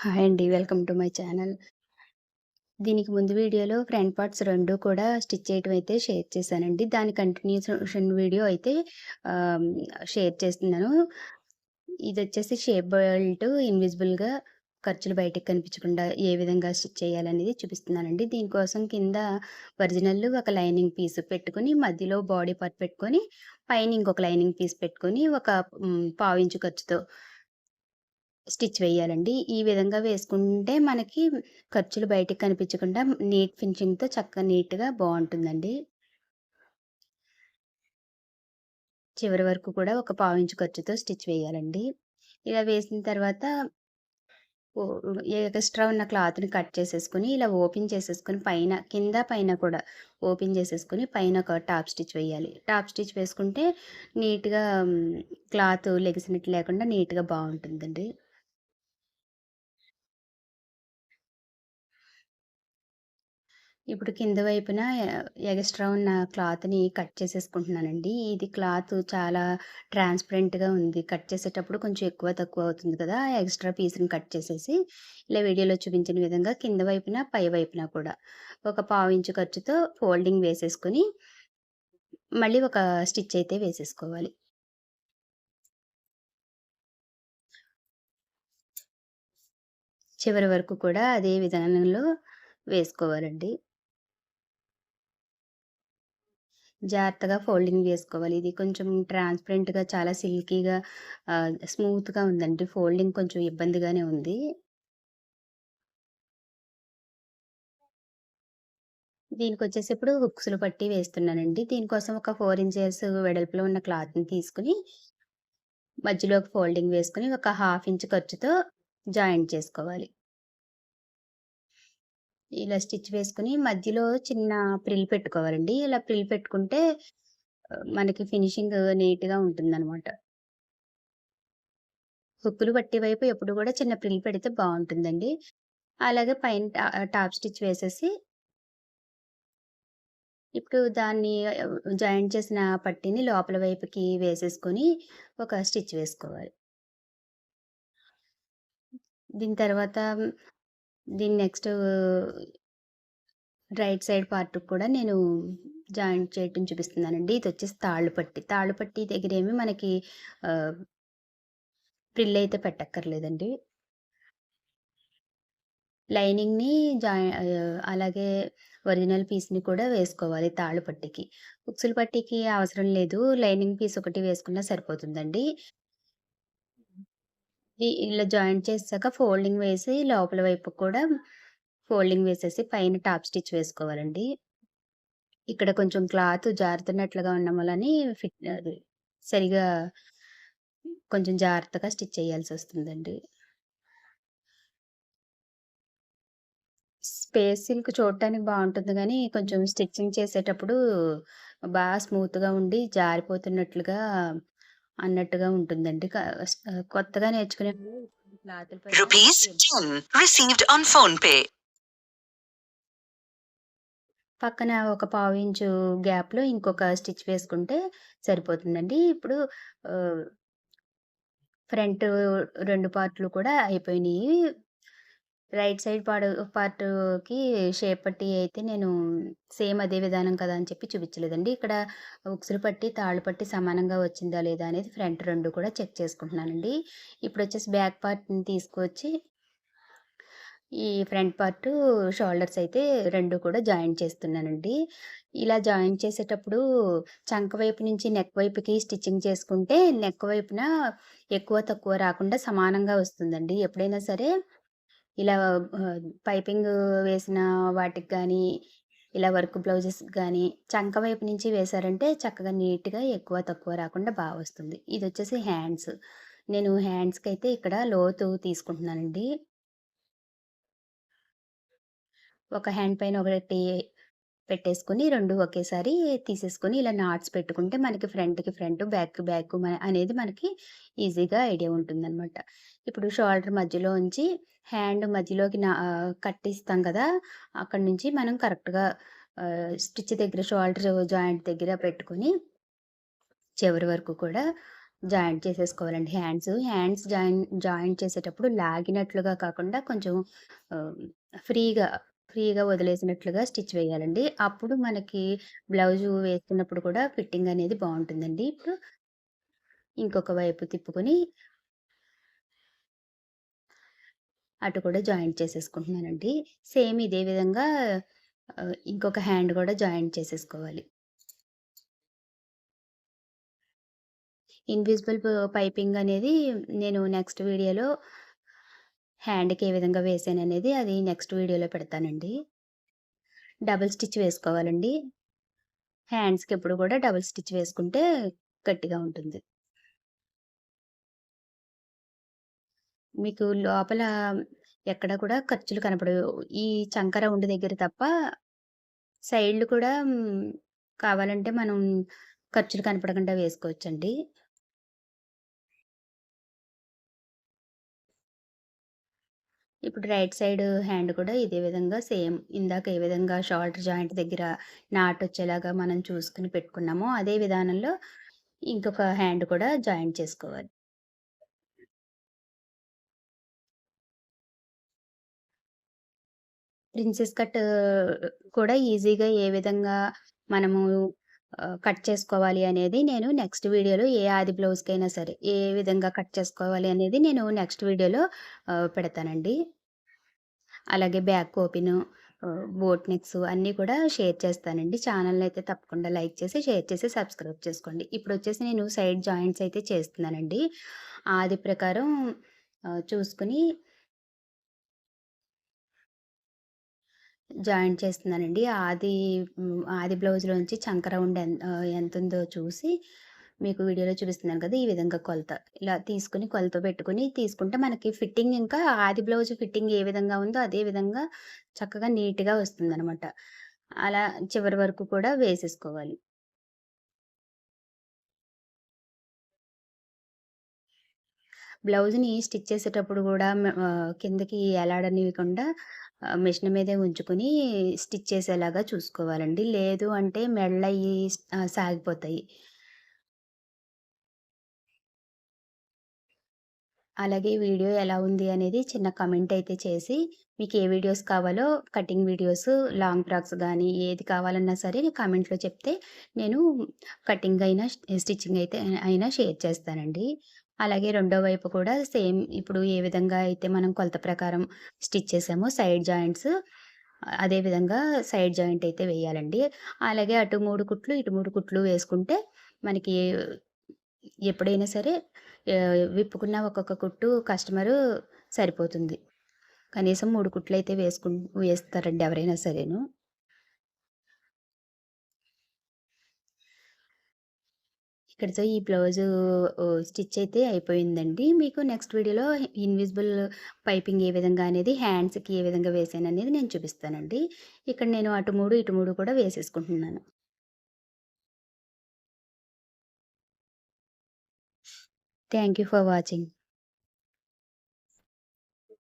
Hi అండి. Welcome to my channel. దీనికి ముందు వీడియోలో ఫ్రంట్ పార్ట్స్ 2 కూడా స్టిచ్ చేయటం అయితే షేర్ చేశానండి. దాని కంటిన్యూషన్ వీడియో అయితే ఆహ్, షేర్ చేస్తున్నాను. ఇదొచ్చేసి షేప్ బెల్ట్ ఇన్విజిబుల్‌గా ఖర్చులు బయటకి కనిపించకుండా ఏ విధంగా స్టిచ్ చేయాలనేది చూపిస్తున్నానండి. దీనికోసం కింద ఒరిజినల్ ఒక లైనింగ్ పీస్ పెట్టుకొని, మధ్యలో బాడీ పార్ట్ పెట్టుకొని, పైన ఇంకొక లైనింగ్ పీస్ పెట్టుకొని, ఒక పావించు ఖర్చుతో స్టిచ్ వేయాలండి. ఈ విధంగా వేసుకుంటే మనకి ఖర్చులు బయటికి కనిపించకుండా నీట్ ఫినిషింగ్‌తో నీట్‌గా బావుంటుందండి. చివరి వరకు కూడా ఒక పావించు ఖర్చుతో స్టిచ్ వేయాలండి. ఇలా వేసిన తర్వాత ఓ ఎక్స్‌ట్రా ఉన్న క్లాత్‌ని కట్ చేసేసుకొని, ఇలా ఓపెన్ చేసేసుకొని కింద పైన కూడా ఓపెన్ చేసేసుకొని పైన ఒక టాప్ స్టిచ్ వేయాలి. టాప్ స్టిచ్ వేసుకుంటే నీట్‌గా క్లాత్ లెగిసినట్టు లేకుండా నీట్‌గా బావుంటుందండి. ఇప్పుడు కింద వైపున ఎగస్ట్రా ఉన్న క్లాత్‌ని కట్ చేసేసుకుంటున్నానండి. ఇది క్లాత్ చాలా ట్రాన్స్‌పరెంట్‌గా ఉంది. కట్ చేసేటప్పుడు కొంచెం ఎక్కువ, తక్కువ అవుతుంది కదా! ఎక్స్‌ట్రా పీస్‌ని కట్ చేసేసి, ఇలా వీడియోలో చూపించిన విధంగా కింద వైపున, పై వైపున కూడా ఒక పావించు ఖర్చుతో ఫోల్డింగ్ వేసేసుకొని, మళ్ళీ ఒక స్టిచ్ అయితే వేసేసుకోవాలి. చివరి వరకు కూడా అదే విధానంలో వేసుకోవాలండి. జాగ్రత్తగా ఫోల్డింగ్ వేసుకోవాలి. ఇది కొంచెం ట్రాన్స్‌పరెంట్‌గా చాలా సిల్కీగా స్మూత్‌గా ఉందండి. ఫోల్డింగ్ కొంచెం ఇబ్బందిగానే ఉంది. దీనికొచ్చేసి ఇప్పుడు హుక్స్‌లు పట్టి వేస్తున్నానండి. దీనికోసం ఒక 4 ఇంచెస్ వెడల్పులో ఉన్న క్లాత్‌ని తీసుకొని, మధ్యలోకి ఫోల్డింగ్ వేసుకొని, ఒక హాఫ్ ఇంచ్ ఖర్చుతో జాయింట్ చేసుకోవాలి. ఇలా స్టిచ్ వేసుకొని మధ్యలో చిన్న ప్రిల్ పెట్టుకోవాలండి. ఇలా ప్రిల్ పెట్టుకుంటే మనకి ఫినిషింగ్ నీట్‌గా ఉంటుందనమాట. హుక్కులు పట్టే వైపు ఎప్పుడు గూడా చిన్న ప్రిల్ పెడితే బావుంటుందండి. అలాగే పైన టాప్ స్టిచ్ వేసేసి, ఇప్పుడు దాన్ని జాయింట్ చేసిన పట్టీని లోపల వైపుకి వేసేసుకొని, ఒక స్టిచ్ వేసుకోవాలి. దీని తర్వాత దీని నెక్స్ట్ రైట్ సైడ్ పార్ట్‌కి కూడా నేను జాయింట్ చేయటం చూపిస్తున్నానండి. ఇదొచ్చేసి తాళ్ళు పట్టి. తాళ్ళు పట్టి దగ్గరేమి మనకి ఆహ్, ఫ్రిల్లయితే పెట్టక్కర్లేదండి. లైనింగ్‌ని అలాగే ఒరిజినల్ పీస్‌ని కూడా వేసుకోవాలి తాళ్ళు పట్టికి. ఉక్సులు పట్టికి అవసరం లేదు. లైనింగ్ పీస్ ఒకటి వేసుకున్నా సరిపోతుందండి. ఇలా జాయింట్ చేసాక ఫోల్డింగ్ వేసి లోపల వైపు కూడా ఫోల్డింగ్ వేసేసి పైన టాప్ స్టిచ్ వేసుకోవాలండి. ఇక్కడ కొంచెం క్లాత్ జారుతున్నట్లుగా ఉండడం వలని అది సరిగా కొంచెం జాగ్రత్తగా స్టిచ్ చేయాల్సొస్తుందండి. స్పేస్ సిల్క్ చూడటానికి బావుంటుంది గానీ, కొంచెం స్టిచ్చింగ్ చేసేటప్పుడు స్మూత్‌గా ఉండి జారిపోతున్నట్లుగా అన్నట్టుగా ఉంటుందండి. కొత్తగా నేర్చుకునే క్లాతుల పైన Rupees 10 received on PhonePe. పక్కన ఒక పావించు గ్యాప్‌లో ఇంకొక స్టిచ్ వేసుకుంటే సరిపోతుందండి. ఇప్పుడు ఆహ్, ఫ్రంట్ 2 పార్ట్‌లు కూడా అయిపోయినియి. రైట్ సైడ్ పార్ట్‌కి షేప్ పట్టి అయితే నేను సేమ్ అదే విధానం కదా అని చెప్పి చూపించలేదండి. ఇక్కడ ఉక్సులు పట్టి, తాళ్ళు పట్టి సమానంగా వచ్చిందా లేదా అనేది ఫ్రంట్ 2 కూడా చెక్ చేసుకుంటున్నానండి. ఇప్పుడొచ్చేసి బ్యాక్ పార్ట్‌ని తీసుకొచ్చి ఈ ఫ్రంట్ పార్టు షోల్డర్స్ అయితే 2 కూడా జాయింట్ చేస్తున్నానండి. ఇలా జాయింట్ చేసేటప్పుడు చంక వైపు నుంచి నెక్ వైపుకి స్టిచ్చింగ్ చేసుకుంటే నెక్ వైపున ఎక్కువ, తక్కువ రాకుండా సమానంగా వస్తుందండి. ఎప్పుడైనా సరే ఇలా పైపింగ్ వేసిన వాటికి గానీ, ఇలా వర్క్ బ్లౌజెస్‌కి గానీ, చంక వైపు నుంచి వేశారంటే చక్కగా నీట్‌గా ఎక్కువ, తక్కువ రాకుండా వస్తుంది. ఇదొచ్చేసి హ్యాండ్స్. నేను హ్యాండ్స్‌కైతే ఇక్కడ లోతు తీసుకుంటున్నానండి. ఒక హ్యాండ్ పైన ఒకటి పెట్టేసుకొని 2 ఒకేసారి తీసేసుకొని ఇలా నాట్స్ పెట్టుకుంటే మనకి ఫ్రంట్‌కి ఫ్రంట్, బ్యాక్‌కి బ్యాక్ అనేది మనకి ఈజీగా ఐడియా ఉంటుందనమాట. ఇప్పుడు షోల్డర్ మధ్యలో ఉంచి హ్యాండ్ మధ్యలోకి కట్టిస్తాం కదా! అక్కడి నుంచి మనం కరెక్ట్‌గా స్టిచ్ దగ్గర షోల్డర్ జాయింట్ దగ్గర పెట్టుకొని చివరి వరకు కూడా జాయింట్ చేసేసుకోవాలండి హ్యాండ్స్ జాయింట్ చేసేటప్పుడు లాగినట్లుగా కాకుండా కొంచెం ఆహ్, ఫ్రీగా, ఫ్రీగా వదిలేసినట్లుగా స్టిచ్ వేయాలండి. అప్పుడు మనకి బ్లౌజు వేసుకున్నప్పుడు కూడా ఫిట్టింగ్ అనేది బావుంటుందండి. ఇప్పుడు ఇంకొక వైపు తిప్పుకొని అటు కూడా జాయింట్ చేసేసుకుంటున్నానండి. సేమ్ ఇదే విధంగా ఇంకొక హ్యాండ్ కూడా జాయింట్ చేసేసుకోవాలి. ఇన్విజిబుల్ పైపింగ్ అనేది నేను నెక్స్ట్ వీడియోలో హ్యాండ్‌కి ఏ విధంగా వేసాననేది అది నెక్స్ట్ వీడియోలో పెడతానండి. డబుల్ స్టిచ్ వేసుకోవాలండి. హ్యాండ్స్‌కి ఎప్పుడు కూడా డబుల్ స్టిచ్ వేసుకుంటే గట్టిగా ఉంటుంది. మీకు లోపల ఎక్కడ కూడా ఖర్చులు కనపడవు. ఈ చంక రౌండ్ దగ్గర తప్ప సైడ్‌లు కూడా కావాలంటే మనం ఖర్చులు కనపడకుండా వేసుకోవచ్చండి. ఇప్పుడు రైట్ సైడ్ హ్యాండ్ కూడా ఇదే విధంగా సేమ్ ఇందాక ఏ విధంగా షోల్డర్ జాయింట్ దగ్గర నాటొచ్చేలాగా మనం చూసుకొని పెట్టుకున్నామో, అదే విధానంలో ఇంకొక హ్యాండ్ కూడా జాయింట్ చేసుకోవాలి. ప్రిన్సెస్ కట్ కూడా ఈజీగా ఏ విధంగా మనము కట్ చేసుకోవాలి అనేది నేను నెక్స్ట్ వీడియోలో ఏ ఆది బ్లౌజ్‌కైనా సరే, ఏ విధంగా కట్ చేసుకోవాలి అనేది నేను నెక్స్ట్ వీడియోలో పెడతానండి. అలాగే బ్యాక్ ఓపెను, బోట్ నెక్స్ అన్నీ కూడా షేర్ చేస్తానండి. ఛానెల్‌ని అయితే తప్పకుండా లైక్ చేసి, షేర్ చేసి, సబ్స్క్రైబ్ చేసుకోండి. ఇప్పుడొచ్చేసి నేను సైడ్ జాయింట్స్ అయితే చేస్తున్నానండి. ఆది ప్రకారం చూసుకొని జాయింట్ చేస్తున్నానండి. ఆది బ్లౌజ్‌లోంచి చంక రౌండ్ ఎంతుందో చూసి మీకు వీడియోలో చూపిస్తున్నాను కదా! ఈ విధంగా కొలత. ఇలా తీసుకొని కొలత పెట్టుకొని తీసుకుంటే మనకి ఫిట్టింగ్ ఇంకా ఆది బ్లౌజ్ ఫిట్టింగ్ ఏ విధంగా ఉందో అదే విధంగా చక్కగా నీట్‌గా వస్తుందనమాట. అలా చివరి వరకు కూడా వేసేసుకోవాలి. బ్లౌజ్‌ని స్టిచ్ చేసేటప్పుడు గూడా కిందకి ఎలాడనివ్వకుండా మిషన్ మీదే ఉంచుకొని స్టిచ్ చేసేలాగా చూసుకోవాలండి. లేదు అంటే మెడలయ్యి సాగిపోతాయి. అలాగే వీడియో ఎలా ఉంది అనేది చిన్న కామెంట్ అయితే చేసి, మీకు ఏ వీడియోస్ కావాలో కటింగ్ వీడియోస్, లాంగ్ ఫ్రాక్స్ గానీ, ఏది కావాలన్నా సరే కామెంట్‌లో చెప్తే నేను కటింగ్ అయినా, స్టిచ్చింగ్ అయితే అయినా షేర్ చేస్తానండి. అలాగే రెండో వైపు కూడా సేమ్ ఇప్పుడు ఏ విధంగా అయితే మనం కొలత ప్రకారం స్టిచ్ చేసామో సైడ్ జాయింట్స్, అదే విధంగా సైడ్ జాయింట్ అయితే వేయాలండి. అలాగే అటు 3 కుట్లు, ఇటు 3 కుట్లు వేసుకుంటే మనకి ఎప్పుడైనా సరే విప్పుకున్న ఒక్కొక్క కుట్టు కస్టమరు సరిపోతుంది. కనీసం 3 కుట్లయితే వేస్తారండి ఎవరైనా సరేను. ఇక్కడితో ఈ బ్లౌజు స్టిచ్ అయితే అయిపోయిందండి. మీకు నెక్స్ట్ వీడియోలో ఇన్విజిబుల్ పైపింగ్ ఏ విధంగా అనేది హ్యాండ్స్‌కి ఏ విధంగా వేసాననేది నేను చూపిస్తానండి. ఇక్కడ నేను అటు 3, ఇటు 3 కూడా వేసేసుకుంటున్నాను. Thank you for watching.